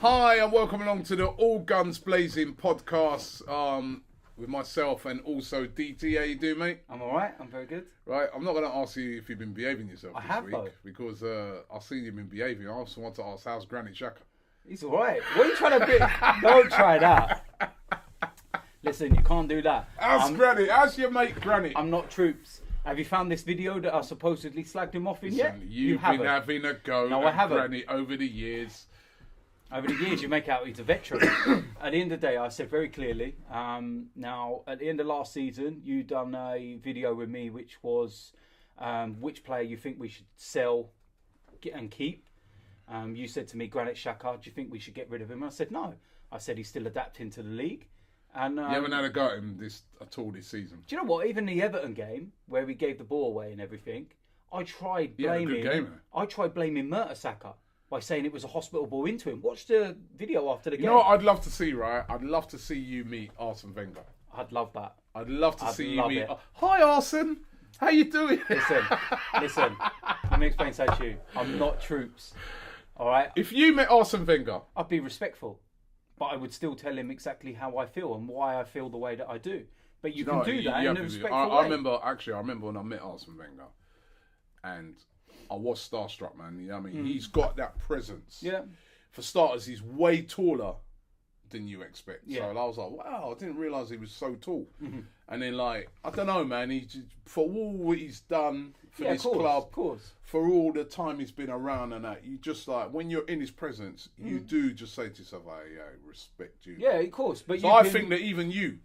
Hi, and welcome along to the All Guns Blazing podcast with myself and also DT. How you doing, mate? I'm all right. I'm very good. Right, I'm not going to ask you if you've been behaving yourself this have, week though. because I've seen you've been behaving. I also want to ask, how's Granny Xhaka? He's all right. What are you trying to do? Don't try that. Listen, you can't do that. How's Granny? How's your mate Granny? I'm not troops. Have you found this video that I supposedly slagged him off in yet? You've been having a go at Granny over the years. Over the years, you make out he's a veteran. At the end of the day, I said very clearly, now, at the end of last season, you done a video with me, which was which player you think we should sell and keep. You said to me, Granit Xhaka, do you think we should get rid of him? I said, no. I said he's still adapting to the league. And you haven't had a go at him at all this season. Do you know what? Even the Everton game, where we gave the ball away and everything, I tried blaming Mertesacker by saying it was a hospital ball into him. Watch the video after the game. You know what I'd love to see, right? I'd love to see you meet Arsene Wenger. I'd love that. I'd love to see you meet... Hi, Arsene. How you doing? Listen. Let me explain something to you. I'm not troops. All right? If you met Arsene Wenger... I'd be respectful. But I would still tell him exactly how I feel and why I feel the way that I do. But you can do that in a respectful way. I remember when I met Arsene Wenger, and I was starstruck, man. You know what I mean? He's got that presence. Yeah. For starters, he's way taller than you expect. Yeah. So I was like, wow, I didn't realise he was so tall. Mm-hmm. And then, I don't know, man. For all he's done for this club, for all the time he's been around and that, you just when you're in his presence, you do just say to yourself, I respect you. Yeah, of course. But I think that even you,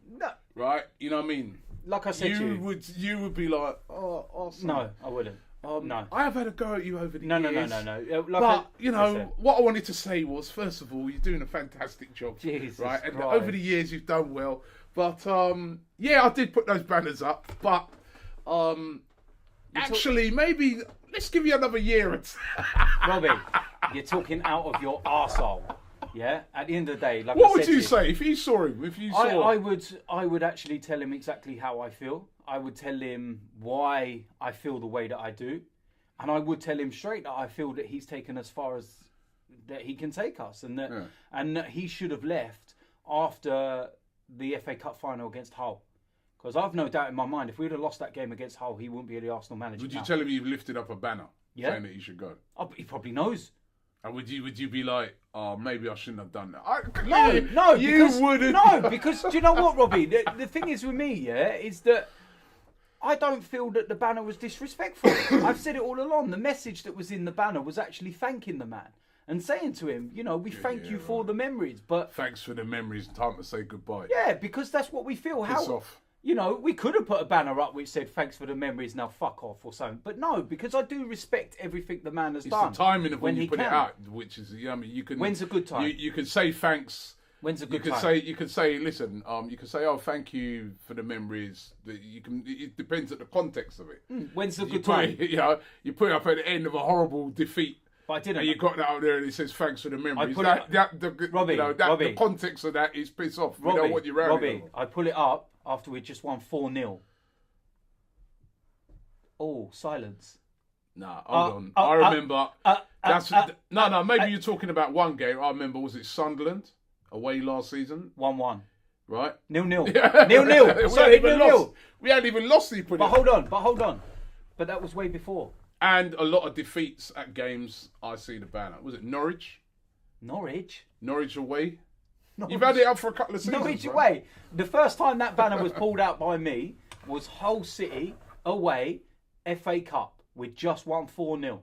right? You know what I mean? Like I said, you would be like, oh, awesome. No, I wouldn't. No, I have had a go at you over the years. No. What I wanted to say was, first of all, you're doing a fantastic job, Jesus right? And Christ. over the years, you've done well. But I did put those banners up. But actually, maybe let's give you another year. Robbie, you're talking out of your arsehole. Yeah. At the end of the day, what would you say if you saw him? I would actually tell him exactly how I feel. I would tell him why I feel the way that I do, and I would tell him straight that I feel that he's taken as far as that he can take us, and that he should have left after the FA Cup final against Hull. Because I've no doubt in my mind, if we'd have lost that game against Hull, he wouldn't be the Arsenal manager. Would you tell him you've lifted up a banner saying that he should go? He probably knows. And would you be like, oh, maybe I shouldn't have done that? No, because do you know what, Robbie? The thing is with me, is that I don't feel that the banner was disrespectful. I've said it all along. The message that was in the banner was actually thanking the man and saying to him, we thank you for the memories. But thanks for the memories. Time to say goodbye. Yeah, because that's what we feel. Off. We could have put a banner up which said thanks for the memories, now fuck off or something. But no, because I do respect everything the man has done. It's the timing of when you put it out, which is, you can... When's a good time? You can say thanks... When's a good time? You could say, listen, you can say, oh, thank you for the memories. It depends on the context of it. When's a good time? You put it up at the end of a horrible defeat. But I didn't. And you got that out there and it says, thanks for the memories. Robbie, the context of that is piss off. We know what you're Robbie, I pull it up after we just won 4-0. Oh, silence. Nah, hold on. I remember. Maybe you're talking about one game. I remember, was it Sunderland? Away last season, 1-1, right? 0-0, 0-0. Sorry, 0-0. We hadn't even lost. But hold on. But that was way before. And a lot of defeats at games. I see the banner. Was it Norwich? Norwich away. You've had it up for a couple of seasons. Norwich away. The first time that banner was pulled out by me was Hull City away, FA Cup. We just won 4-0.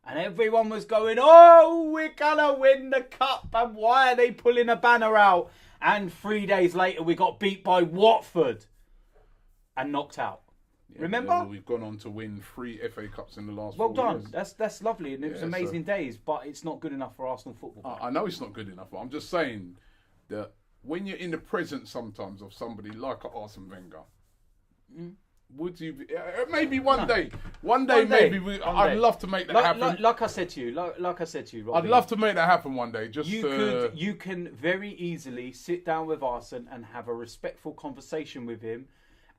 And everyone was going, oh, we're going to win the cup. And why are they pulling a banner out? And 3 days later, we got beat by Watford and knocked out. Remember? We've gone on to win 3 FA Cups in the last 4 years. Well done. That's lovely. And it was amazing days. But it's not good enough for Arsenal football. I know it's not good enough. But I'm just saying that when you're in the presence sometimes of somebody like Arsene Wenger, would you be, maybe one day maybe I'd love to make that happen. Like I said to you, Robbie, I'd love to make that happen one day. You can very easily sit down with Arsene and have a respectful conversation with him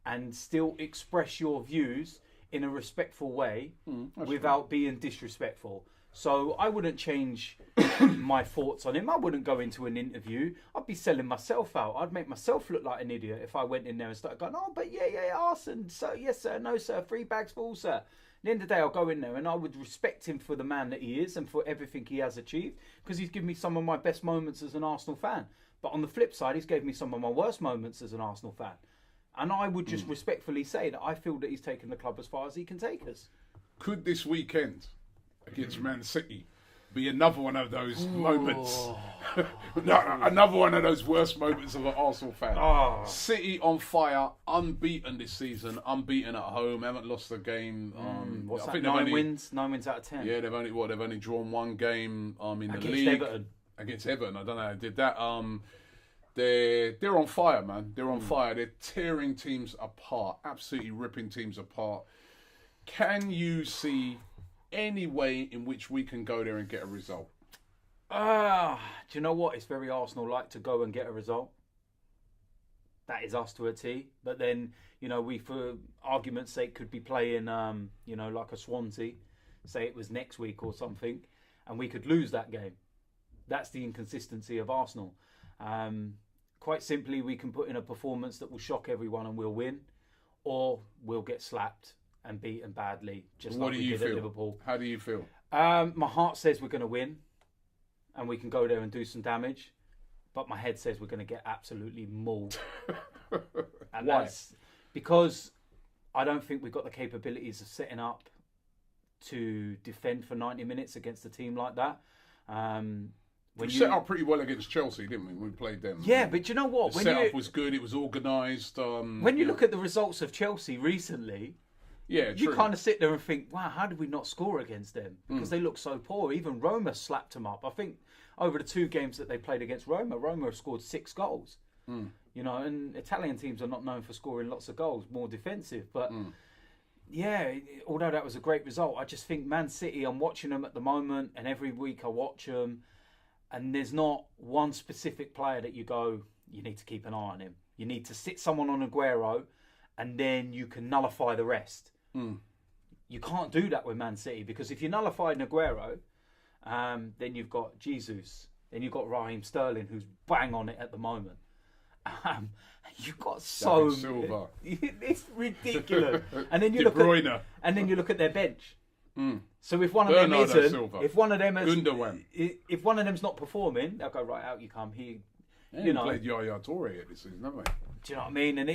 and still express your views in a respectful way without being disrespectful. So I wouldn't change my thoughts on him. I wouldn't go into an interview. I'd be selling myself out. I'd make myself look like an idiot if I went in there and started going, oh, but yeah, Arsenal. So, yes, sir. No, sir. 3 bags full, sir. At the end of the day, I'll go in there and I would respect him for the man that he is and for everything he has achieved, because he's given me some of my best moments as an Arsenal fan. But on the flip side, he's gave me some of my worst moments as an Arsenal fan. And I would just respectfully say that I feel that he's taken the club as far as he can take us. Could this weekend against Man City be another one of those moments? Another one of those worst moments of an Arsenal fan. City on fire, unbeaten this season, unbeaten at home, haven't lost a game. What's that? 9 wins out of 10. Yeah, they've only drawn 1 game in the against league Everton. Against Everton. I don't know how they did that. They're on fire, man. They're on fire. They're tearing teams apart, absolutely ripping teams apart. Can you see any way in which we can go there and get a result? Do you know what? It's very Arsenal-like to go and get a result. That is us to a T. But then, we, for argument's sake, could be playing, like a Swansea. Say it was next week or something, and we could lose that game. That's the inconsistency of Arsenal. Quite simply, we can put in a performance that will shock everyone and we'll win, or we'll get slapped and beaten badly, just like we did at Liverpool. How do you feel? My heart says we're going to win and we can go there and do some damage, but my head says we're going to get absolutely mauled. And why? That's because I don't think we've got the capabilities of setting up to defend for 90 minutes against a team like that. We set up pretty well against Chelsea, didn't we? When we played them. Yeah, but you know what? The setup was good. It was organised. When you look at the results of Chelsea recently, you kind of sit there and think, wow, how did we not score against them? Because they look so poor. Even Roma slapped them up. I think over the 2 games that they played against Roma have scored 6 goals. And Italian teams are not known for scoring lots of goals, more defensive. But yeah, although that was a great result, I just think Man City, I'm watching them at the moment, and every week I watch them, and there's not one specific player that you go, you need to keep an eye on him. You need to sit someone on Aguero, and then you can nullify the rest. You can't do that with Man City, because if you nullify Aguero, then you've got Jesus, then you've got Raheem Sterling, who's bang on it at the moment. You've got so Silva. It's ridiculous. And then you look at their bench. So if one of them isn't, if one of them's not performing, they'll go, right, out you come. He played Yaya Toure this season, haven't we? Do you know what I mean? And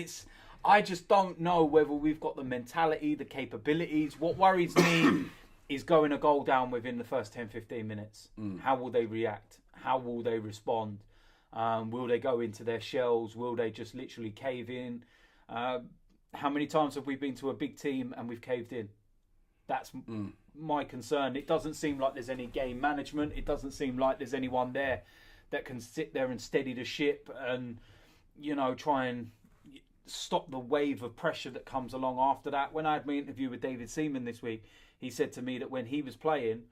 I just don't know whether we've got the mentality, the capabilities. What worries me is going a goal down within the first 10, 15 minutes. How will they react? How will they respond? Will they go into their shells? Will they just literally cave in? How many times have we been to a big team and we've caved in? That's my concern. It doesn't seem like there's any game management. It doesn't seem like there's anyone there that can sit there and steady the ship and, try and stop the wave of pressure that comes along after that. When I had my interview with David Seaman this week, he said to me that when he was playing,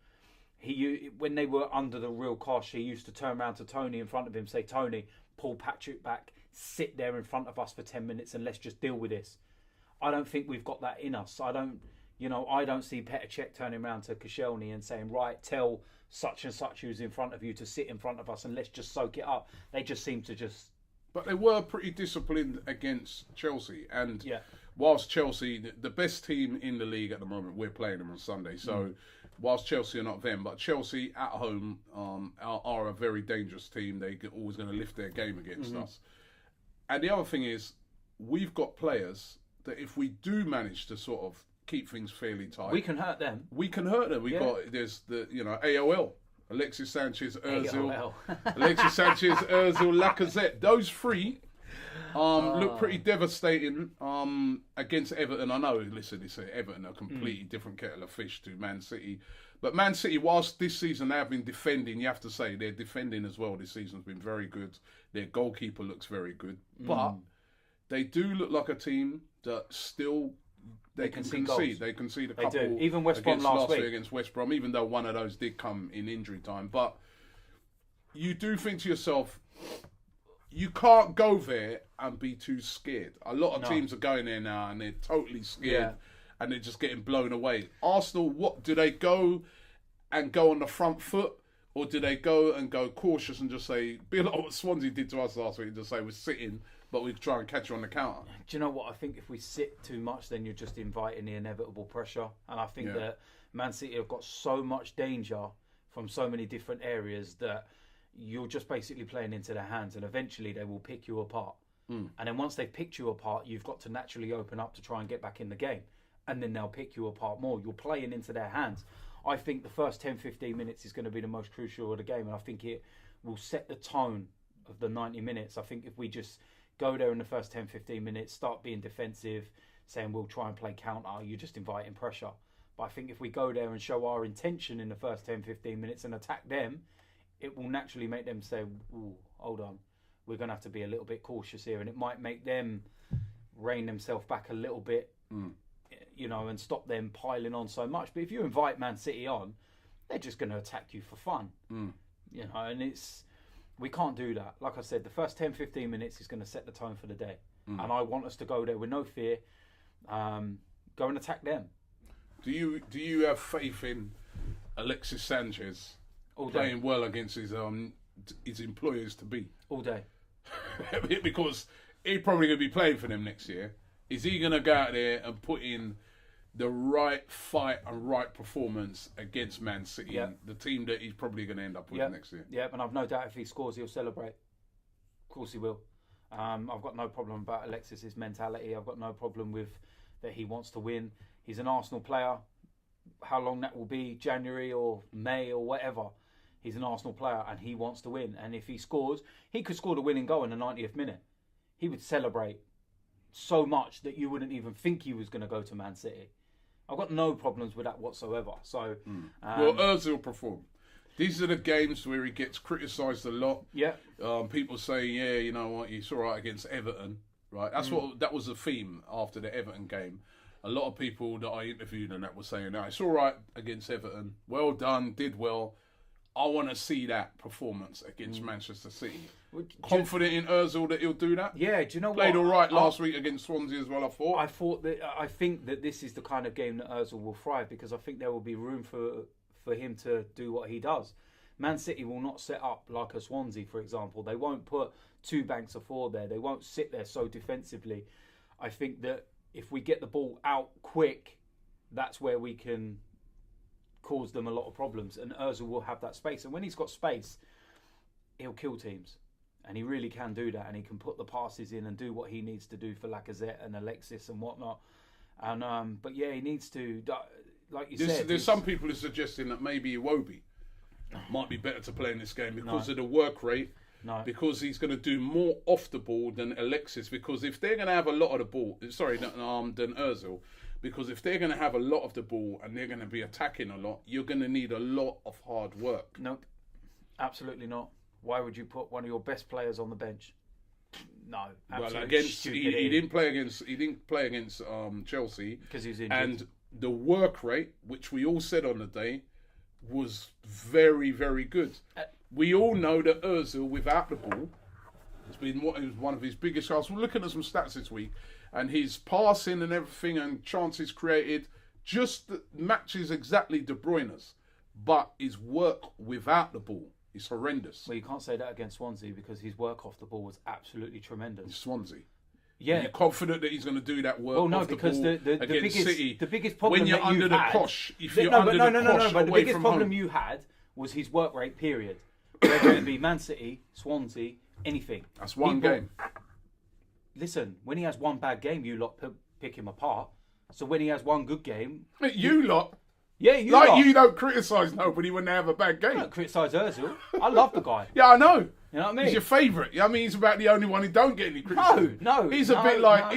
when they were under the real cosh, he used to turn around to Tony in front of him, say, Tony, pull Patrick back, sit there in front of us for 10 minutes and let's just deal with this. I don't think we've got that in us. I don't see Petr Cech turning around to Koscielny and saying, right, tell such and such who's in front of you to sit in front of us and let's just soak it up. They just seem to just... But they were pretty disciplined against Chelsea. And whilst Chelsea, the best team in the league at the moment, we're playing them on Sunday. So whilst Chelsea are not them, but Chelsea at home are a very dangerous team. They're always going to lift their game against us. And the other thing is, we've got players that if we do manage to sort of keep things fairly tight, we can hurt them. We've got, there's the, AOL. Alexis Sanchez, Özil, Lacazette. Those 3 look pretty devastating against Everton. I know, listen, Everton are a completely different kettle of fish to Man City. But Man City, whilst this season they have been defending, you have to say they're defending as well. This season's been very good. Their goalkeeper looks very good. But they do look like a team that still... They can concede. They concede a couple. They do. Even West Brom last week against West Brom, even though one of those did come in injury time. But you do think to yourself, you can't go there and be too scared. A lot of teams are going there now and they're totally scared and they're just getting blown away. Arsenal, what do they go and go on the front foot? Or do they go cautious and just say, be like what Swansea did to us last week, and just say we're sitting, but we try and catch you on the counter? Do you know what? I think if we sit too much, then you're just inviting the inevitable pressure. And I think that Man City have got so much danger from so many different areas that you're just basically playing into their hands, and eventually they will pick you apart. And then once they've picked you apart, you've got to naturally open up to try and get back in the game. And then they'll pick you apart more. You're playing into their hands. I think the first 10-15 minutes is going to be the most crucial of the game, and I think it will set the tone of the 90 minutes. I think if we just go there in the first 10-15 minutes, start being defensive, saying we'll try and play counter, you're just inviting pressure. But I think if we go there and show our intention in the first 10-15 minutes and attack them, it will naturally make them say, ooh, hold on, we're going to have to be a little bit cautious here, and it might make them rein themselves back a little bit. And stop them piling on so much. But if you invite Man City on, they're just going to attack you for fun. And we can't do that. Like I said, the first 10-15 minutes is going to set the tone for the day. And I want us to go there with no fear, go and attack them. Do you have faith in Alexis Sanchez playing well against his employers to be? All day. Because he's probably going to be playing for them next year. Is he going to go out there and put in the right fight and right performance against Man City, the team that he's probably going to end up with next year? Yeah, and I've no doubt if he scores, he'll celebrate. Of course he will. I've got no problem about Alexis's mentality. I've got no problem with that he wants to win. He's an Arsenal player. How long that will be, January or May or whatever, he's an Arsenal player and he wants to win. And if he scores, he could score the winning goal in the 90th minute. He would celebrate so much that you wouldn't even think he was going to go to Man City. I've got no problems with that whatsoever. So, well, Özil performed. These are the games where he gets criticised a lot. Yeah. People say, you know what, he's all right against Everton, right? That's that was the theme after the Everton game. A lot of people that I interviewed and that were saying, no, it's all right against Everton. Well done, did well. I want to see that performance against Manchester City. Confident in Özil that he'll do that? Yeah, do you know Played all right last week against Swansea as well, I thought. I think that this is the kind of game that Özil will thrive, because I think there will be room for him to do what he does. Man City will not set up like a Swansea, for example. They won't put two banks of four there. They won't sit there so defensively. I think that if we get the ball out quick, that's where we can cause them a lot of problems, and Özil will have that space, and when he's got space, he'll kill teams, and he really can do that, and he can put the passes in and do what he needs to do for Lacazette and Alexis and whatnot. And but yeah, he needs to, like you said. There's some people who are suggesting that maybe Iwobi might be better to play in this game because of the work rate. No. Because he's going to do more off the ball than Alexis. Because if they're going to have a lot of the ball, than Özil. Because if they're going to have a lot of the ball and they're going to be attacking a lot, you're going to need a lot of hard work. Nope, absolutely not. Why would you put one of your best players on the bench? No, absolutely. Well, he didn't play against Chelsea because he's injured. And the work rate, which we all said on the day, was very, very good. We all know that Özil, without the ball, has been one of his biggest goals. We're looking at some stats this week. And his passing and everything and chances created just matches exactly De Bruyne's. But his work without the ball is horrendous. Well, you can't say that against Swansea because his work off the ball was absolutely tremendous. Swansea. Yeah. Are you confident that he's going to do that work off the ball against City? The biggest problem when you're under the cosh, but the biggest problem you had was his work rate, period. Whether it be Man City, Swansea, anything. That's one game. Listen, when he has one bad game, you lot pick him apart. So when he has one good game... You lot? Yeah, you lot. You don't criticise nobody when they have a bad game. I don't criticise Özil. I love the guy. Yeah, I know. You know what I mean? He's your favourite. I mean, he's about the only one who don't get any criticism. No. He's a bit like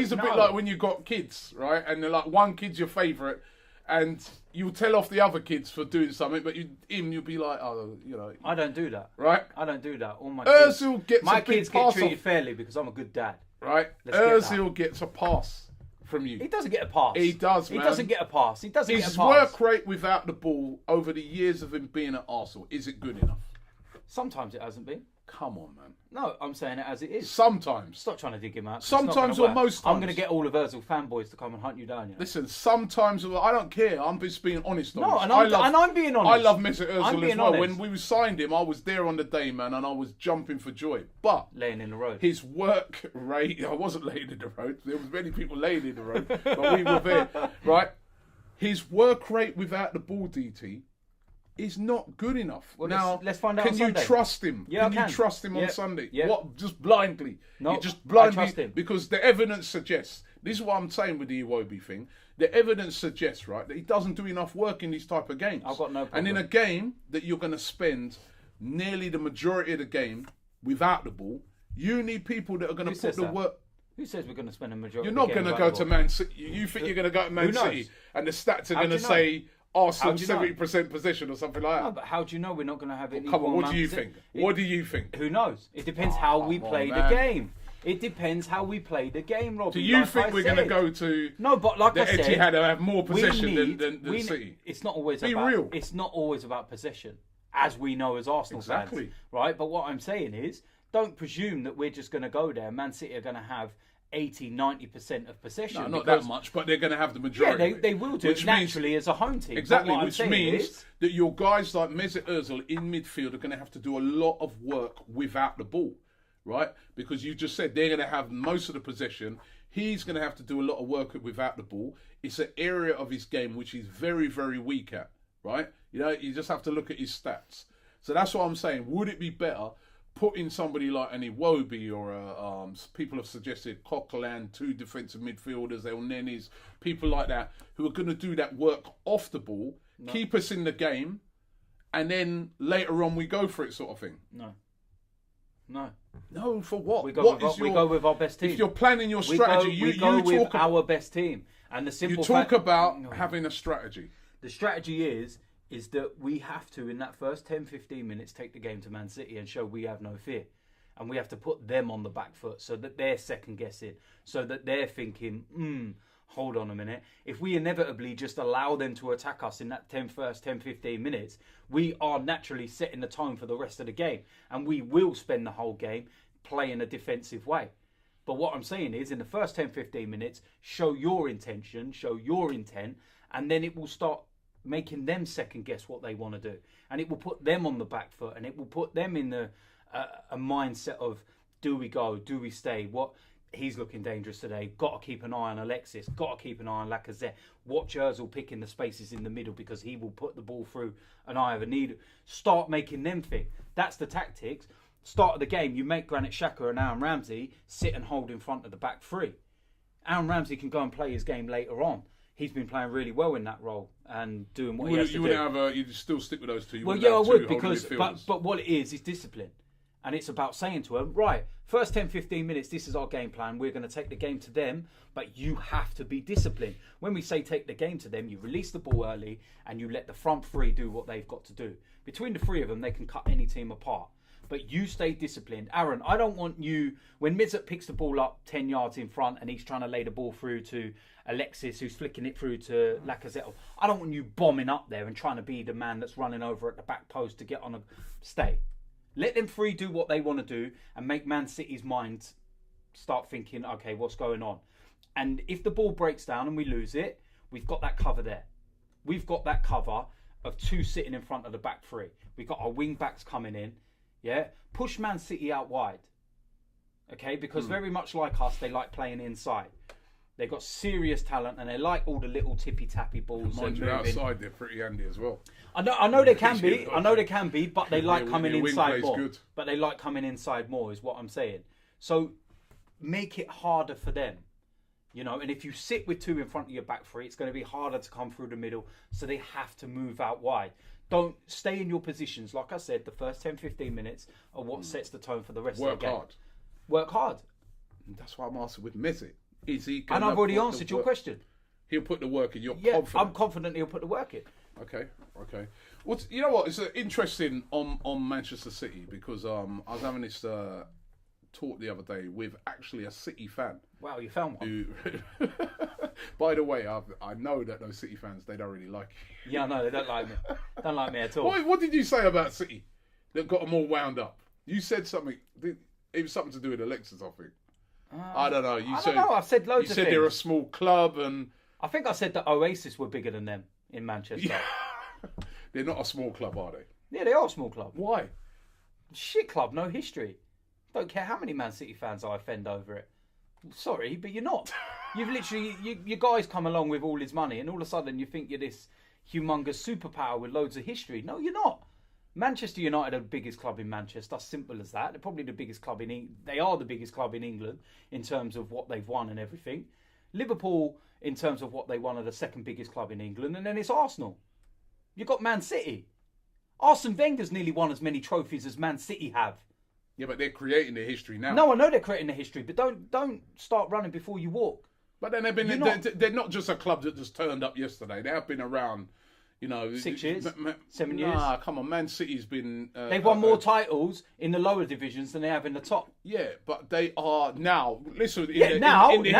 when you got kids, right? And they're like, one kid's your favourite, and you'll tell off the other kids for doing something, but you'll be like, I don't do that. Right? I don't do that. All my Özil gets my a big kids pass get treated fairly because I'm a good dad. Right? Özil gets a pass from you. He doesn't get a pass. He does, man. He doesn't get a pass. His work rate without the ball over the years of him being at Arsenal, is it good enough? Sometimes it hasn't been. Come on, man. No, I'm saying it as it is. Sometimes. Stop trying to dig him out. Sometimes or most times. I'm going to get all of Özil fanboys to come and hunt you down. You know? Listen, sometimes I don't care. I'm just being honest. No, and I'm being honest. I love Mesut Özil as well. Honest. When we signed him, I was there on the day, man, and I was jumping for joy. But laying in the road. His work rate, I wasn't laying in the road. There was many people laying in the road, but we were there, right? His work rate without the ball, DT, is not good enough. Well, now, let's find out. Can you trust him? Yeah, can you trust him on Sunday? Yeah. What? Just blindly? No, just blindly. I trust him because the evidence suggests. This is what I'm saying with the Iwobi thing. The evidence suggests, right, that he doesn't do enough work in these type of games. I've got no problem. And in a game that you're going to spend nearly the majority of the game without the ball, you need people that are going to put the work. Who says we're going to spend a majority? You're not going to go to Man City. You think you're going to go to Man City, and the stats are going to say Arsenal 70% possession or something like that. No, but how do you know we're not going to have it? Come on, what do you think? What do you think? Who knows? It depends how we play the game. It depends how we play the game, Robbie. Do you think we're going to go to? No, but like I said, Etihad have more possession than City? It's not always Be real. It's not always about possession, as we know as Arsenal fans, right? But what I'm saying is, don't presume that we're just going to go there. Man City are going to have 80-90% of possession. No, not that much, but they're going to have the majority. Yeah, they will do it naturally as a home team. Exactly, which means that your guys like Mesut Özil in midfield are going to have to do a lot of work without the ball, right? Because you just said they're going to have most of the possession. He's going to have to do a lot of work without the ball. It's an area of his game which he's very, very weak at, right? You know, you just have to look at his stats. So that's what I'm saying. Would it be better putting somebody like an Iwobi or people have suggested Coquelin, 2 defensive midfielders, El Nenes, people like that, who are going to do that work off the ball, keep us in the game, and then later on we go for it, sort of thing? No, for what? We go with our best team. If you're planning your strategy, you talk with our best team. And the simple you talk about having a strategy. The strategy is that we have to, in that first 10-15 minutes, take the game to Man City and show we have no fear. And we have to put them on the back foot so that they're second-guessing, so that they're thinking, hold on a minute. If we inevitably just allow them to attack us in that first 10-15 minutes, we are naturally setting the tone for the rest of the game. And we will spend the whole game playing a defensive way. But what I'm saying is, in the first 10-15 minutes, show your intention, show your intent, and then it will start making them second guess what they want to do, and it will put them on the back foot, and it will put them in a mindset of, do we go, do we stay, what, he's looking dangerous today, got to keep an eye on Alexis, got to keep an eye on Lacazette, watch Özil picking the spaces in the middle because he will put the ball through an eye of a needle. Start making them think. That's the tactics. Start of the game, you make Granit Xhaka and Aaron Ramsey sit and hold in front of the back three. Aaron Ramsey can go and play his game later on. He's been playing really well in that role and doing what he has to do. You'd still stick with those two. Well, yeah, I would, because but what it is discipline. And it's about saying to them, right, first 10-15 minutes, this is our game plan. We're going to take the game to them, but you have to be disciplined. When we say take the game to them, you release the ball early and you let the front three do what they've got to do. Between the three of them, they can cut any team apart. But you stay disciplined. Aaron, I don't want you, when Mesut picks the ball up 10 yards in front and he's trying to lay the ball through to Alexis, who's flicking it through to Lacazette, I don't want you bombing up there and trying to be the man that's running over at the back post to get on a stay. Let them three do what they want to do and make Man City's mind start thinking, okay, what's going on? And if the ball breaks down and we lose it, we've got that cover there. We've got that cover of 2 sitting in front of the back three. We've got our wing backs coming in. Yeah, push Man City out wide. Okay, because very much like us, they like playing inside. They've got serious talent and they like all the little tippy-tappy balls. Mind you, outside they're pretty handy as well. I know they can be. I know they can be, but they like coming inside more. Good. But they like coming inside more, is what I'm saying. So make it harder for them. You know, and if you sit with 2 in front of your back three, it's going to be harder to come through the middle. So they have to move out wide. Don't stay in your positions. Like I said, the first 10-15 minutes are what sets the tone for the rest of the game. Work hard. That's why I'm asking with Messi. Is he? And I've already answered your question. He'll put the work in. You're confident. I'm confident he'll put the work in. Okay. Well, you know what? It's interesting on Manchester City because I was having this talk the other day with actually a City fan. Wow, you found one. By the way, I know that those City fans, they don't really like you. Yeah, I know, they don't like me. Don't like me at all. What did you say about City that got them all wound up? You said something. It was something to do with Alexis, I think. I don't know. I don't know. I've said loads of things. You said they're a small club, and I think I said that Oasis were bigger than them in Manchester. Yeah. They're not a small club, are they? Yeah, they are a small club. Why? Shit club, no history. Don't care how many Man City fans I offend over it. Sorry, but you're not. You've literally, your guys come along with all his money, and all of a sudden you think you're this humongous superpower with loads of history. No, you're not. Manchester United are the biggest club in Manchester. Simple as that. They're probably the biggest club They are the biggest club in England in terms of what they've won and everything. Liverpool, in terms of what they won, are the second biggest club in England, and then it's Arsenal. You've got Man City. Arsene Wenger's nearly won as many trophies as Man City have. Yeah, but they're creating their history now. No, I know they're creating the history, but don't start running before you walk. But then they're not just a club that just turned up yesterday. They have been around, 6 years, 7 years. Nah, come on, Man City's been. They've won more titles in the lower divisions than they have in the top. Yeah, but they are now. Listen, in the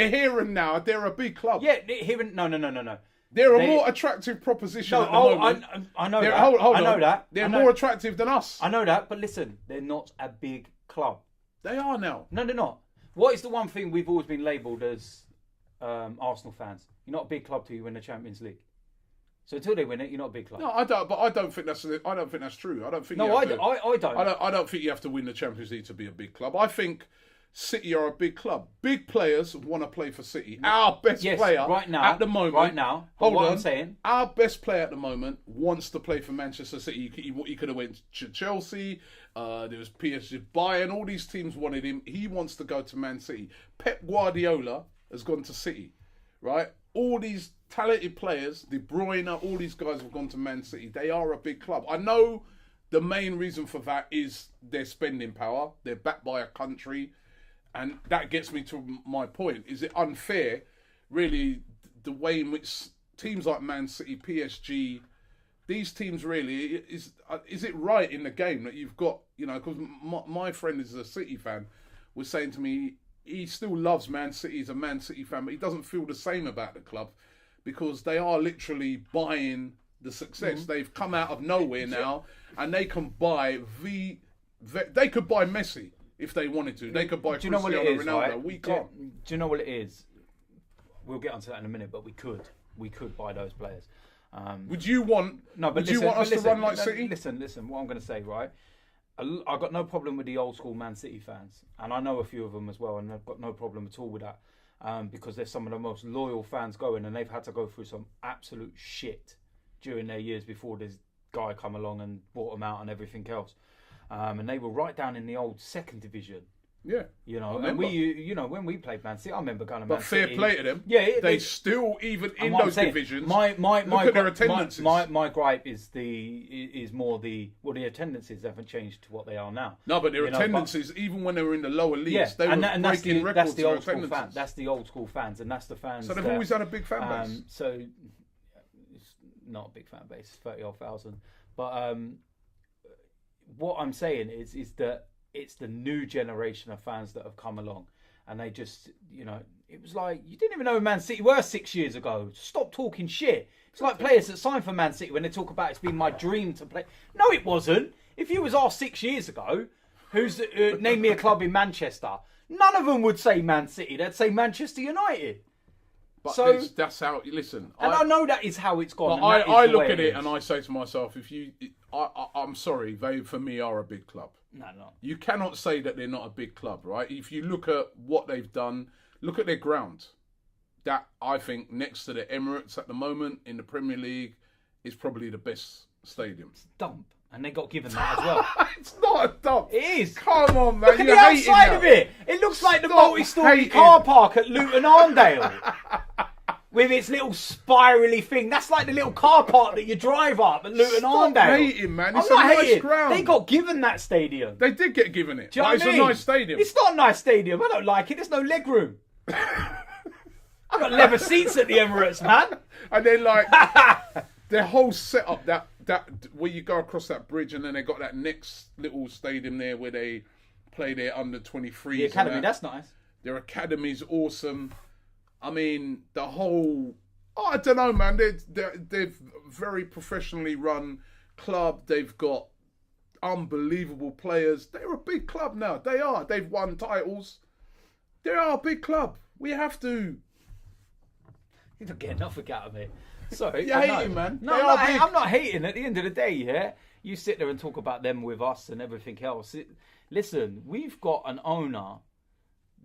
here and now, they're a big club. Yeah, here and no. They're a more attractive proposition at the moment. I know that. Hold I know on. that. They're more attractive than us. I know that, but listen, they're not a big club. They are now. No, they're not. What is the one thing we've always been labelled as Arsenal fans? You're not a big club till you win the Champions League. So until they win it, you're not a big club. No, I don't. But I don't think that's true. I don't think. No, I don't. I don't think you have to win the Champions League to be a big club. I think City are a big club. Big players want to play for City. Our best player right now, at the moment. Hold on. I'm saying, our best player at the moment wants to play for Manchester City. He could have went to Chelsea. There was PSG, Bayern. All these teams wanted him. He wants to go to Man City. Pep Guardiola has gone to City, right? All these talented players, De Bruyne, all these guys have gone to Man City. They are a big club. I know the main reason for that is their spending power. They're backed by a country. And that gets me to my point. Is it unfair, really, the way in which teams like Man City, PSG, these teams really, is it right in the game that you've got, because my friend is a City fan, was saying to me, he still loves Man City, he's a Man City fan, but he doesn't feel the same about the club because they are literally buying the success. Mm-hmm. They've come out of nowhere now, and they can buy they could buy Messi. If they wanted to, they could buy Cristiano Ronaldo. Right? We can't. Do you know what it is? We'll get onto that in a minute, but we could buy those players. Would you want? No, but would you want us to run like City? Listen. What I'm going to say, right? I've got no problem with the old school Man City fans, and I know a few of them as well, and I've got no problem at all with that because they're some of the most loyal fans going, and they've had to go through some absolute shit during their years before this guy come along and bought them out and everything else. And they were right down in the old second division. Yeah, and when we played Man City, I remember going to Man City. But fair play to them. Yeah, they still even in those divisions. My look at their attendances. My gripe is more the attendances haven't changed to what they are now. No, but their attendances, even when they were in the lower leagues, they were breaking records. That's the old school fans. That's the old school fans, and that's the fans. So they've always had a big fan base. So it's not a big fan base, 30,000 odd, but. What I'm saying is that it's the new generation of fans that have come along, and they just, it was like you didn't even know who Man City were 6 years ago. Stop talking shit. It's like players that signed for Man City when they talk about it's been my dream to play. No, it wasn't. If you was asked 6 years ago, who's name me a club in Manchester, none of them would say Man City. They'd say Manchester United. But so that's how. Listen, and I know that is how it's gone. But I look at it and I say to myself, I'm sorry, they for me are a big club. No. You cannot say that they're not a big club, right? If you look at what they've done, look at their ground. That I think next to the Emirates at the moment in the Premier League is probably the best stadium. It's a dump. And they got given that as well. It's not a dump. It is. Come on, man. Look at the outside of it. It looks like the multi-storey car park at Luton Arndale. With its little spirally thing. That's like the little car park that you drive up at Luton Arndale. Stop hating, man. It's a nice ground. They got given that stadium. They did get given it. Do you know what I mean? It's a nice stadium. It's not a nice stadium. I don't like it. There's no leg room. I've got leather seats at the Emirates, man. And then their whole setup, that where you go across that bridge, and then they got that next little stadium there where they play their under 23s. The academy, that's nice. Their academy's awesome. I mean, the whole. I don't know, man. They're very professionally run club. They've got. unbelievable players. They're a big club now. They are. They've won titles. They are a big club. We have to. You don't get enough out of me. Sorry. You're hating, man. No, I'm not hating. At the end of the day, yeah, you sit there and talk about them with us and everything else. Listen, we've got an owner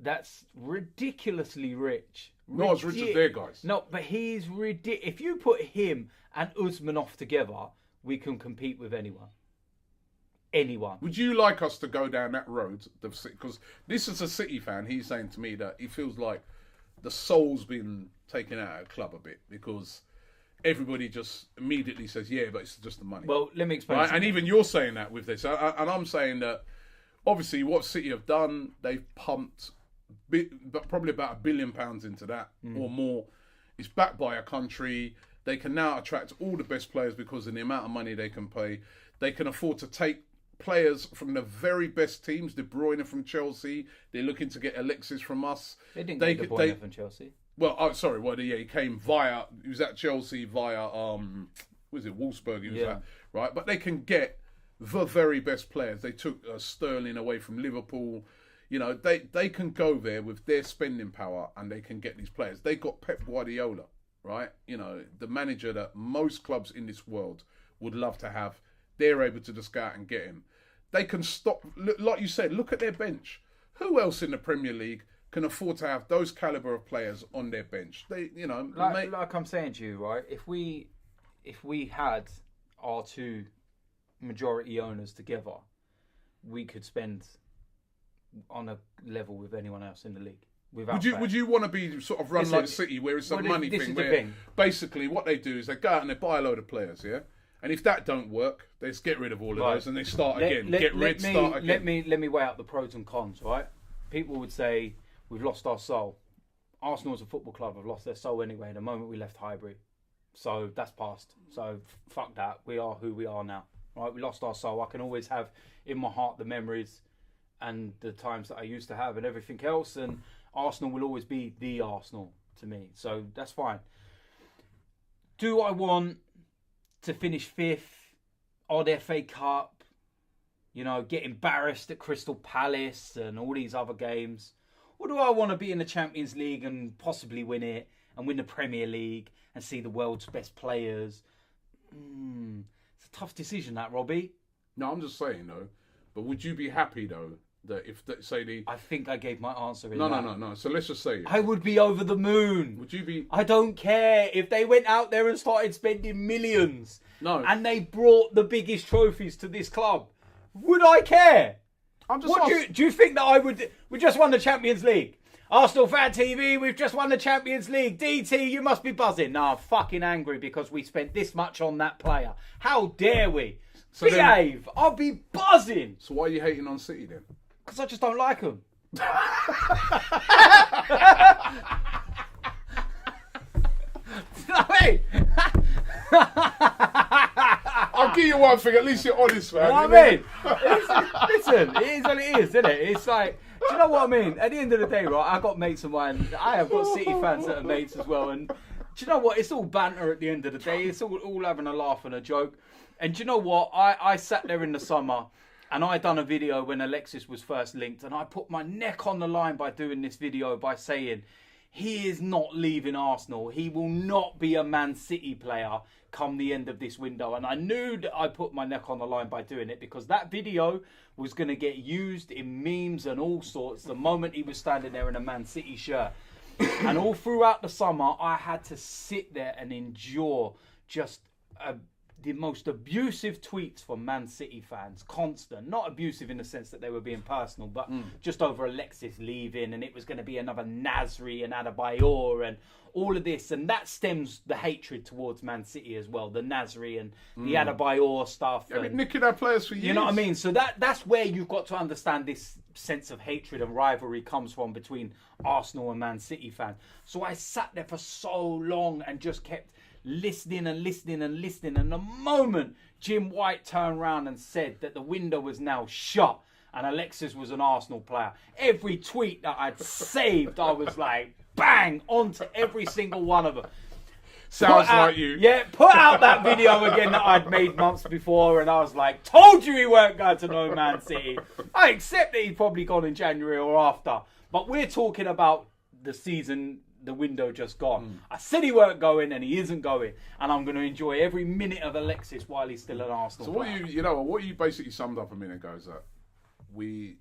that's ridiculously rich. Not as rich as their guys. No, but he's ridiculous. If you put him and Usmanov together, we can compete with anyone. Anyone. Would you like us to go down that road? Because this is a City fan. He's saying to me that he feels like the soul's been taken out of the club a bit because everybody just immediately says, yeah, but it's just the money. Well, let me explain. Right? And even you're saying that with this. And I'm saying that obviously what City have done, they've pumped probably about £1 billion into that or more. It's backed by a country. They can now attract all the best players because of the amount of money they can pay. They can afford to take players from the very best teams. De Bruyne from Chelsea. They're looking to get Alexis from us. They didn't get De Bruyne from Chelsea. Well, he came via. He was at Chelsea via. Was it Wolfsburg? He was at, right? But they can get the very best players. They took Sterling away from Liverpool. You know, they can go there with their spending power and they can get these players. They got Pep Guardiola, right? You know, the manager that most clubs in this world would love to have. They're able to just go out and get him. They can stop, like you said, look at their bench. Who else in the Premier League can afford to have those caliber of players on their bench? They, you know, like I'm saying to you, right? If we had our two majority owners together, we could spend on a level with anyone else in the league. Would you want to be sort of run like City, where it's a money thing? Where basically what they do is they go out and they buy a load of players, yeah. And if that don't work, they just get rid of all of those and they start again. Start again. Let me weigh out the pros and cons, right? People would say we've lost our soul. Arsenal as a football club have lost their soul anyway. The moment we left Highbury, so that's past. So fuck that. We are who we are now, right? We lost our soul. I can always have in my heart the memories and the times that I used to have and everything else. And Arsenal will always be the Arsenal to me. So that's fine. Do I want to finish 5th, odd FA Cup, you know, get embarrassed at Crystal Palace and all these other games? Or do I want to be in the Champions League and possibly win it and win the Premier League and see the world's best players? It's a tough decision, that, Robbie. No, I'm just saying, though. But would you be happy, though, that if, say, the... I think I gave my answer in No. So let's just say... I would be over the moon. Would you be... I don't care if they went out there and started spending millions. No. And they brought the biggest trophies to this club. Would I care? I'm just... Do you think that I would... We just won the Champions League. ArsenalFanTV, we've just won the Champions League. DT, you must be buzzing. No, I'm fucking angry because we spent this much on that player. How dare we? So behave. I'll be buzzing. So why are you hating on City then? Because I just don't like them. I'll give you one thing, at least you're honest, man. You know what I mean? Listen, it is what it is, isn't it? It's like, do you know what I mean? At the end of the day, right, I've got mates of mine. I have got City fans that are mates as well. And do you know what? It's all banter at the end of the day. It's all having a laugh and a joke. And do you know what? I sat there in the summer and I done a video when Alexis was first linked. And I put my neck on the line by doing this video by saying, he is not leaving Arsenal. He will not be a Man City player come the end of this window. And I knew that I put my neck on the line by doing it because that video was going to get used in memes and all sorts the moment he was standing there in a Man City shirt. And all throughout the summer, I had to sit there and endure just the most abusive tweets from Man City fans, constant. Not abusive in the sense that they were being personal, but just over Alexis leaving, and it was going to be another Nasri and Adebayor and all of this. And that stems the hatred towards Man City as well, the Nasri and the Adebayor stuff. Yeah, we've been nicking our players for years. You know what I mean? So that's where you've got to understand this sense of hatred and rivalry comes from between Arsenal and Man City fans. So I sat there for so long and just kept listening. And the moment Jim White turned around and said that the window was now shut and Alexis was an Arsenal player, every tweet that I'd saved, I was like, bang, onto every single one of them. Sounds like you. Yeah, put out that video again that I'd made months before, and I was like, told you he weren't going to know Man City. I accept that he's probably gone in January or after, but we're talking about the season, the window just gone. I said he weren't going, and he isn't going, and I'm going to enjoy every minute of Alexis while he's still an Arsenal So player. what you basically summed up a minute ago is that we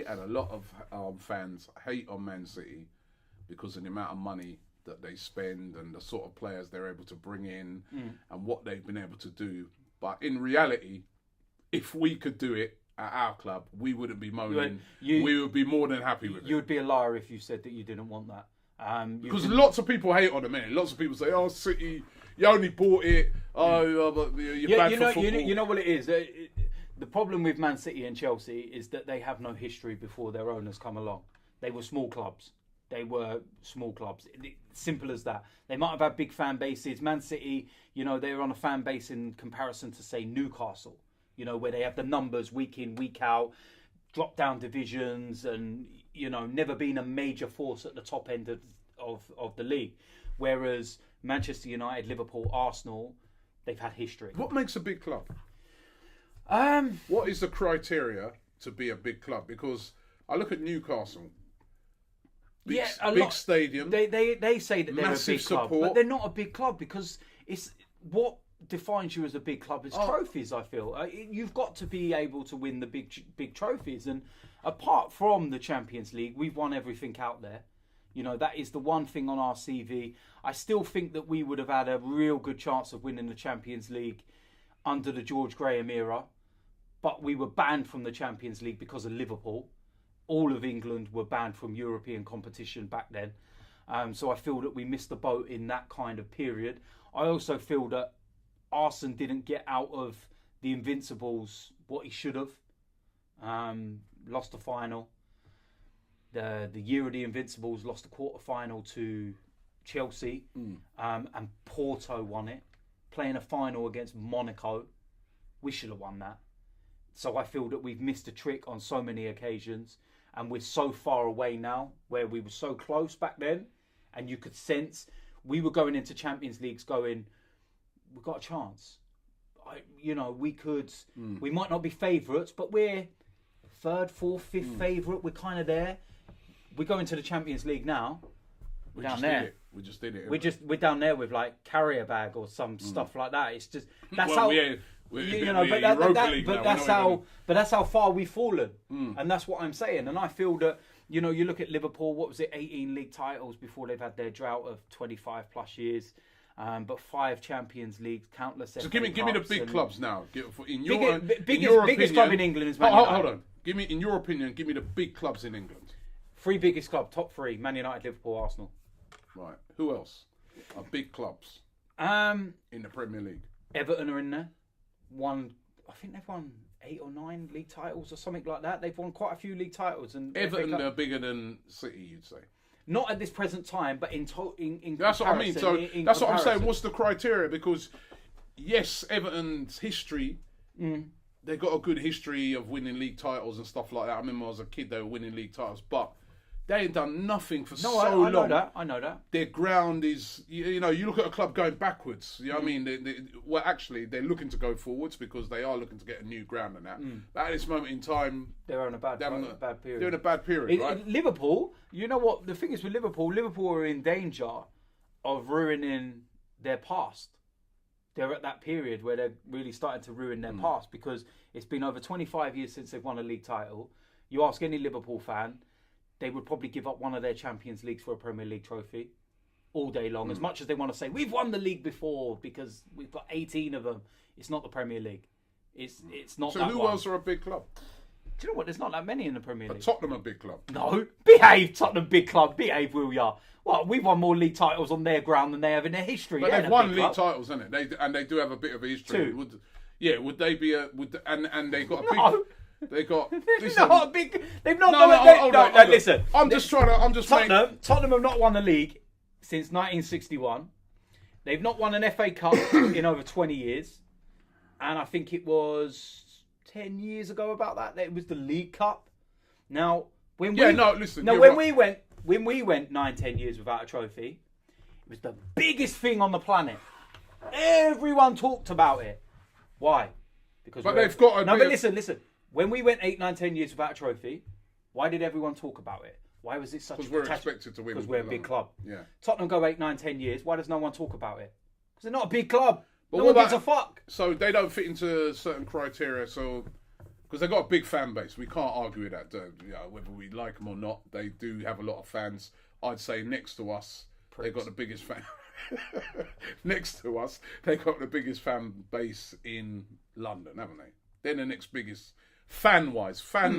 and a lot of fans hate on Man City because of the amount of money that they spend and the sort of players they're able to bring in and what they've been able to do. But in reality, if we could do it at our club, we wouldn't be moaning. We would be more than happy with it. You would be a liar if you said that you didn't want that. Because lots of people hate on them, innit? Lots of people say, "Oh, City, you only bought it. But you're bad for football." You know what it is. The problem with Man City and Chelsea is that they have no history before their owners come along. They were small clubs. Simple as that. They might have had big fan bases. Man City, they're on a fan base in comparison to, say, Newcastle. Where they have the numbers week in, week out, drop down divisions, and never been a major force at the top end of the league. Whereas Manchester United, Liverpool, Arsenal, they've had history. What makes a big club? What is the criteria to be a big club? Because I look at Newcastle. Big stadium. They say that they're a big support. club, but they're not a big club because it's what defines you as a big club is trophies. I feel you've got to be able to win the big trophies, and apart from the Champions League, we've won everything out there. That is the one thing on our CV. I still think that we would have had a real good chance of winning the Champions League under the George Graham era, but we were banned from the Champions League because of Liverpool. All of England were banned from European competition back then. So I feel that we missed the boat in that kind of period. I also feel that Arsene didn't get out of the Invincibles what he should have. Lost the final. The year of the Invincibles, lost the quarter-final to Chelsea. And Porto won it. Playing a final against Monaco. We should have won that. So I feel that we've missed a trick on so many occasions. And we're so far away now, where we were so close back then, and you could sense we were going into Champions Leagues going, we've got a chance. We could, we might not be favourites, but we're third, fourth, fifth favourite. We're kind of there. We go into the Champions League now. We're down there. We just did it. We're down there with like carrier bag or some stuff like that. It's just that's that's how far we've fallen, and that's what I'm saying. And I feel that you look at Liverpool. What was it? 18 league titles before they've had their drought of 25 plus years, but 5 Champions Leagues, countless. So give me the big clubs now. Biggest club in England is Man United. Hold on. In your opinion, give me the big clubs in England. 3 biggest clubs, top 3: Man United, Liverpool, Arsenal. Right. Who else are big clubs in the Premier League? Everton are in there. I think they've won 8 or 9 league titles or something like that. They've won quite a few league titles. And Everton are bigger than City, you'd say. Not at this present time, but in that's what I mean. So that's what I'm saying. What's the criteria? Because yes, Everton's history. They got a good history of winning league titles and stuff like that. I remember when I was a kid, they were winning league titles, but they ain't done nothing for so long. I know that. Their ground is, you look at a club going backwards. You know what I mean? Actually, they're looking to go forwards because they are looking to get a new ground and that. But at this moment in time, they're on a bad period. They're in a bad period, right? Liverpool, you know what? The thing is with Liverpool are in danger of ruining their past. They're at that period where they're really starting to ruin their past because it's been over 25 years since they've won a league title. You ask any Liverpool fan, they would probably give up one of their Champions Leagues for a Premier League trophy all day long. As much as they want to say, we've won the league before because we've got 18 of them. It's not the Premier League. It's not so that who one. else are a big club? Do you know what? There's not that many in the Premier League. Tottenham a big club? No. Behave, Tottenham big club. Behave, will ya? Well, we've won more league titles on their ground than they have in their history. But they've won league titles, haven't they? They do have a bit of a history. 2. Would they be and they got a big... No. They got. They've not big. They've not. No, listen. Tottenham have not won the league since 1961. They've not won an FA Cup in over 20 years, and I think it was 10 years ago about that it was the League Cup. Now, when we went 9-10 years without a trophy, It was the biggest thing on the planet. Everyone talked about it. Why? Because they've got. But listen. When we went 8, 9, 10 years without a trophy, why did everyone talk about it? Why was it such a... Because we're expected to win. Because we're a big club. Yeah. Tottenham go 8, 9, 10 years. Why does no one talk about it? Because they're not a big club. But no one gives a fuck. So they don't fit into certain criteria. So because they've got a big fan base, we can't argue with that. Whether we like them or not, they do have a lot of fans. I'd say next to us, they've got the biggest fan. Next to us, they've got the biggest fan base in London, haven't they? They're the next biggest fan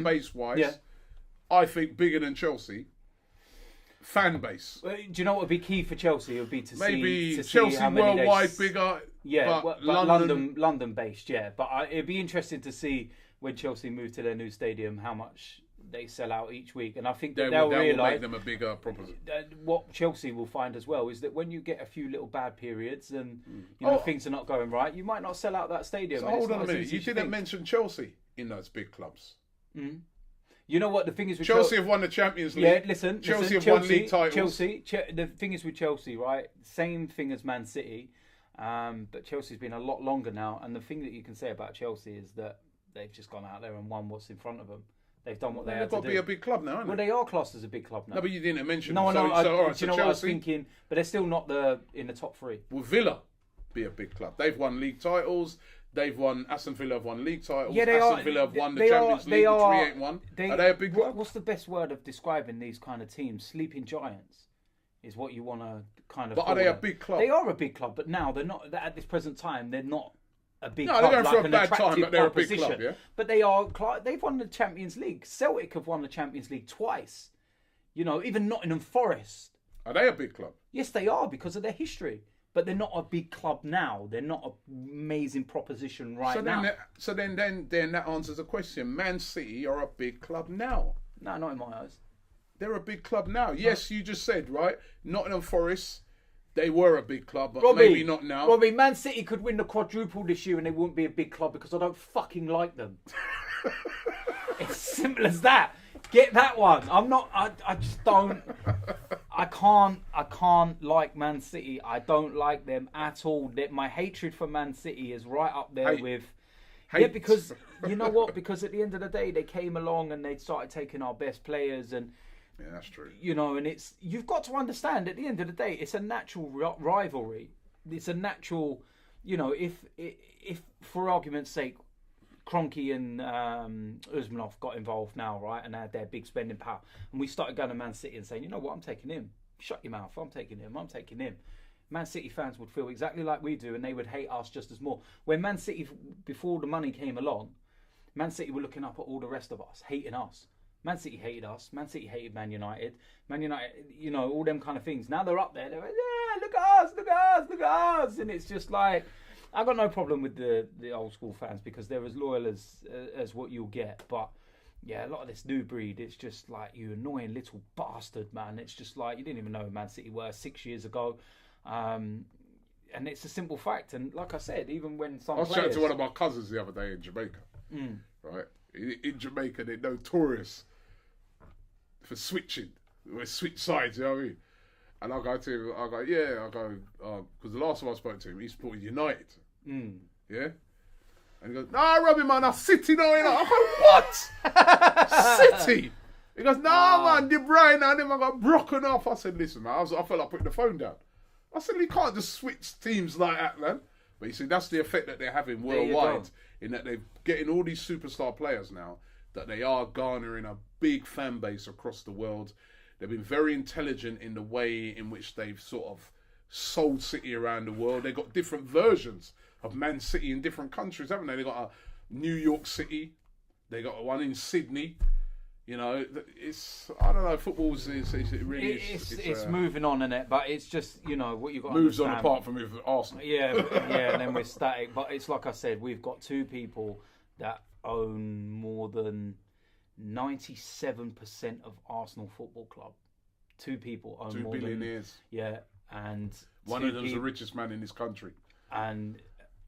base wise. Yeah. I think bigger than Chelsea. Fan base. Well, do you know what would be key for Chelsea? It would be to maybe see Chelsea how many worldwide bigger. Yeah, but London based. Yeah, but it'd be interesting to see when Chelsea move to their new stadium how much they sell out each week, and I think they'll realise will make them a bigger proposition. What Chelsea will find as well is that when you get a few little bad periods and things are not going right, you might not sell out that stadium. So hold on a minute, you didn't mention Chelsea in those big clubs. Mm. You know what the thing is with Chelsea have won the Champions League. Yeah, listen, Chelsea have won league titles. The thing is with Chelsea, right? Same thing as Man City, but Chelsea's been a lot longer now. And the thing that you can say about Chelsea is that they've just gone out there and won what's in front of them. They've done what they had to do. They've got to be a big club now, haven't they? Well, they are classed as a big club now. No, but you didn't mention them. No, do you know Chelsea, what I was thinking? But they're still not in the top 3. Will Villa be a big club? They've won league titles. Aston Villa have won league titles. Yeah, Aston Villa have won the Champions League, which we ain't won. Are they a big club? What's the best word of describing these kind of teams? Sleeping giants is what you want to kind of. But are they a big club? They are a big club, but now they're not. At this present time, they're not a big club. No, they're going through a bad time, but they're a big club. Yeah. But they are. They've won the Champions League. Celtic have won the Champions League twice. Even Nottingham Forest. Are they a big club? Yes, they are because of their history. But they're not a big club now. They're not an amazing proposition now. So then that answers the question. Man City are a big club now. No, not in my eyes. They're a big club now. Yes, you just said, right? Nottingham Forest, they were a big club, but maybe not now. Robbie, Man City could win the quadruple this year and they wouldn't be a big club because I don't fucking like them. It's simple as that. Get that one. I just don't. I can't like Man City. I don't like them at all. My hatred for Man City is right up there with... Hate. Yeah, because, you know what? Because at the end of the day, they came along and they started taking our best players and... Yeah, that's true. And you've got to understand, at the end of the day, it's a natural rivalry. It's a natural... if for argument's sake, Kroenke and Usmanov got involved now, right? And they had their big spending power. And we started going to Man City and saying, you know what, I'm taking him. Shut your mouth. I'm taking him. Man City fans would feel exactly like we do and they would hate us just as more. When Man City, before the money came along, Man City were looking up at all the rest of us, hating us. Man City hated us. Man City hated Man United. Man United, all them kind of things. Now they're up there. They're like, yeah, look at us, look at us, look at us. And it's just like... I've got no problem with the old school fans because they're as loyal as what you'll get. But yeah, a lot of this new breed, it's just like, you annoying little bastard, man. It's just like, you didn't even know who Man City were 6 years ago. And it's a simple fact. And like I said, even when I was chatting to one of my cousins the other day in Jamaica. Right? In Jamaica, they're notorious for switching. We switch sides, you know what I mean? And I go to him, because the last time I spoke to him, he supported United. Yeah? And he goes, nah, Robbie, man, I'm City now, you know. I go, what? City? He goes, nah, man, De Bruyne and them, I got broken off. I said, listen, man, I felt like putting the phone down. I said, you can't just switch teams like that, man. But you see, that's the effect that they're having worldwide, in that they're getting all these superstar players now, that they are garnering a big fan base across the world. They've been very intelligent in the way in which they've sort of sold City around the world. They've got different versions of Man City in different countries, haven't they? They've got a New York City. They got one in Sydney. I don't know, football's it's moving on in it, but it's just, what you've got to moves understand. On apart from with Arsenal. Yeah, and then we're static. But it's like I said, we've got two people that own more than 97% of Arsenal Football Club. Two people own 2 more billionaires. And one of them's the richest man in this country. And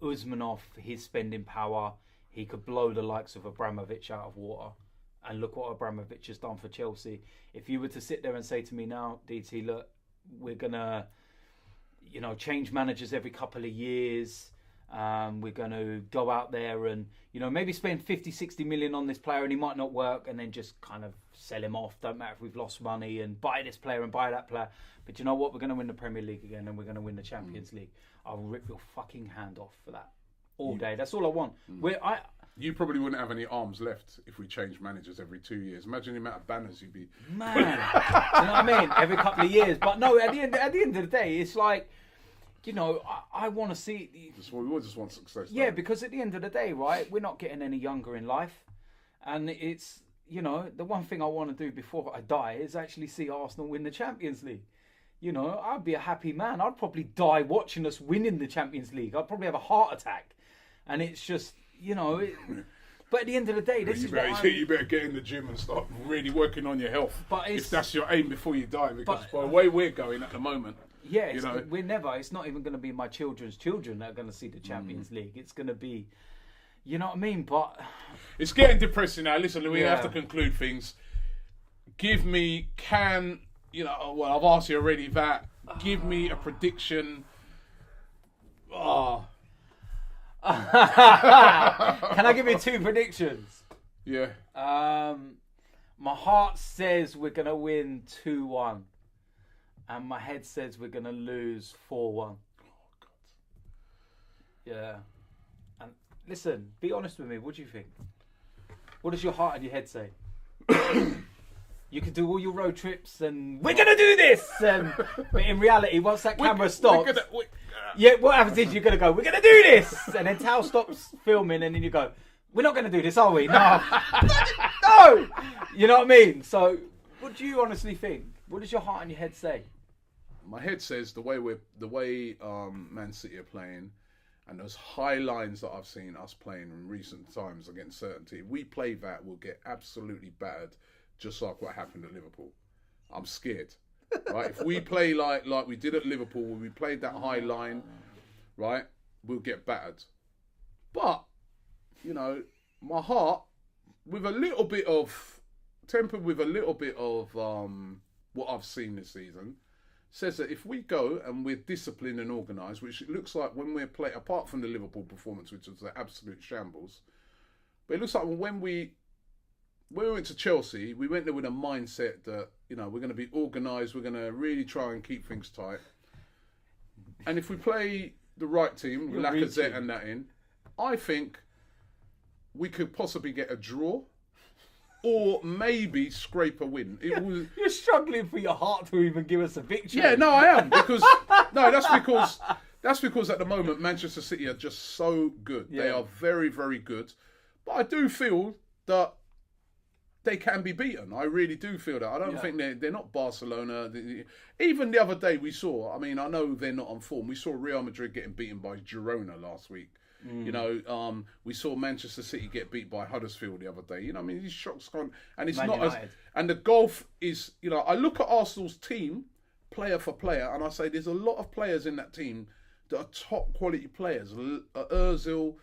Usmanov, his spending power, he could blow the likes of Abramovich out of water. And look what Abramovich has done for Chelsea. If you were to sit there and say to me now, DT, look, we're gonna change managers every couple of years. We're going to go out there and, maybe spend 50, 60 million on this player and he might not work, and then just kind of sell him off. Don't matter if we've lost money, and buy this player and buy that player. But you know what? We're going to win the Premier League again, and we're going to win the Champions League. I'll rip your fucking hand off for that all day. That's all I want. You probably wouldn't have any arms left if we changed managers every 2 years. Imagine the amount of banners you'd be... Man. You know what I mean? Every couple of years. But no, at the end of the day, it's like... I want to see... We all just want success. Yeah, because at the end of the day, right, we're not getting any younger in life. And it's, the one thing I want to do before I die is actually see Arsenal win the Champions League. I'd be a happy man. I'd probably die watching us winning the Champions League. I'd probably have a heart attack. And it's just, But at the end of the day, this is what you better get in the gym and start really working on your health. But if that's your aim before you die, because by the way we're going at the moment... Yeah, it's not even going to be my children's children that are going to see the Champions League. It's going to be, you know what I mean? But it's getting depressing now. Listen, we have to conclude things. Give me, I've asked you already that. Give me a prediction. Can I give you 2 predictions? Yeah. My heart says we're going to win 2-1. And my head says we're going to lose 4-1. Oh, God. Yeah. And listen, be honest with me. What do you think? What does your heart and your head say? You can do all your road trips and we're going to do this. But in reality, once that camera stops, what happens is you're going to go, we're going to do this. And then Tal stops filming and then you go, we're not going to do this, are we? No. No. You know what I mean? So what do you honestly think? What does your heart and your head say? My head says the way Man City are playing, and those high lines that I've seen us playing in recent times against certain teams, we play that, we'll get absolutely battered, just like what happened at Liverpool. I'm scared, right? If we play like we did at Liverpool, when we played that high line, right, we'll get battered. But my heart, tempered with a little bit of what I've seen this season, says that if we go and we're disciplined and organised, which it looks like when we're playing, apart from the Liverpool performance, which was an absolute shambles, but it looks like when we went to Chelsea, we went there with a mindset that, we're going to be organised, we're going to really try and keep things tight. And if we play the right team, with Lacazette and that in, I think we could possibly get a draw. Or maybe scrape a win. You're struggling for your heart to even give us a victory. Yeah, no, I am that's because at the moment Manchester City are just so good. Yeah. They are very, very good. But I do feel that they can be beaten. I really do feel that. I don't think they're not Barcelona. Even the other day we saw. I mean, I know they're not on form. We saw Real Madrid getting beaten by Girona last week. We saw Manchester City get beat by Huddersfield the other day. These shocks gone, and it's and the gulf is. I look at Arsenal's team, player for player, and I say there's a lot of players in that team that are top quality players. Özil,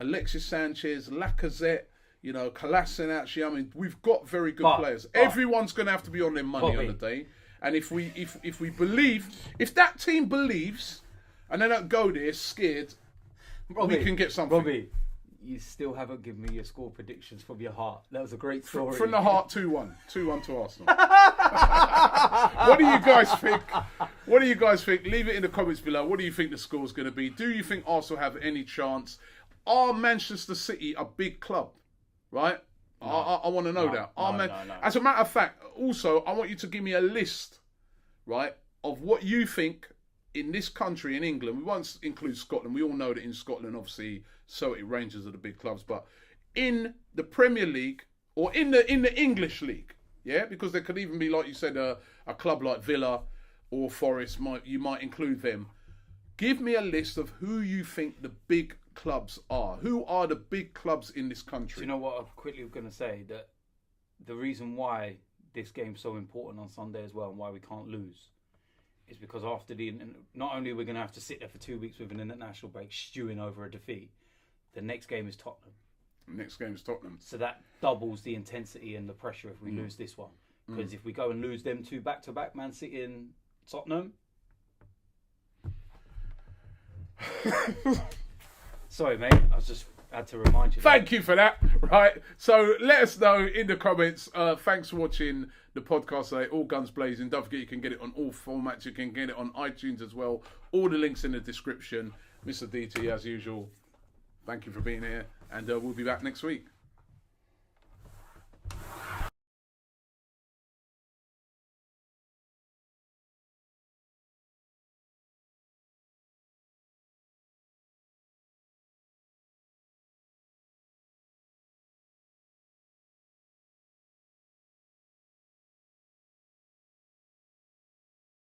Alexis Sanchez, Lacazette, Kolasinac. Actually, I mean, we've got very good players. Everyone's going to have to be on their money on the day, and if we believe, if that team believes, and they don't go there scared. Robbie, we can get something. Robbie, you still haven't given me your score predictions from your heart. That was a great story. From the heart, 2-1. 2-1 to Arsenal. What do you guys think? Leave it in the comments below. What do you think the score's going to be? Do you think Arsenal have any chance? Are Manchester City a big club? Right? No. I want to know that. No. As a matter of fact, also, I want you to give me a list, right, of what you think in this country, in England. We won't include Scotland. We all know that in Scotland, obviously, Celtic, Rangers are the big clubs. But in the Premier League or in the English League, yeah, because there could even be, like you said, a club like Villa or Forest. You might include them. Give me a list of who you think the big clubs are. Who are the big clubs in this country? Do you know what I'm quickly going to say? That the reason why this game's so important on Sunday as well, and why we can't lose, is because after not only are we going to have to sit there for 2 weeks with an international break stewing over a defeat, the next game is Tottenham. So that doubles the intensity and the pressure if we lose this one. Because if we go and lose them 2 back-to-back, Man City and Tottenham, Sorry, mate. I just had to remind you. Thank you for that. Right. So let us know in the comments. Thanks for watching the podcast today. All Guns Blazing. Don't forget you can get it on all formats. You can get it on iTunes as well. All the links in the description. Mr. DT, as usual, thank you for being here. And we'll be back next week.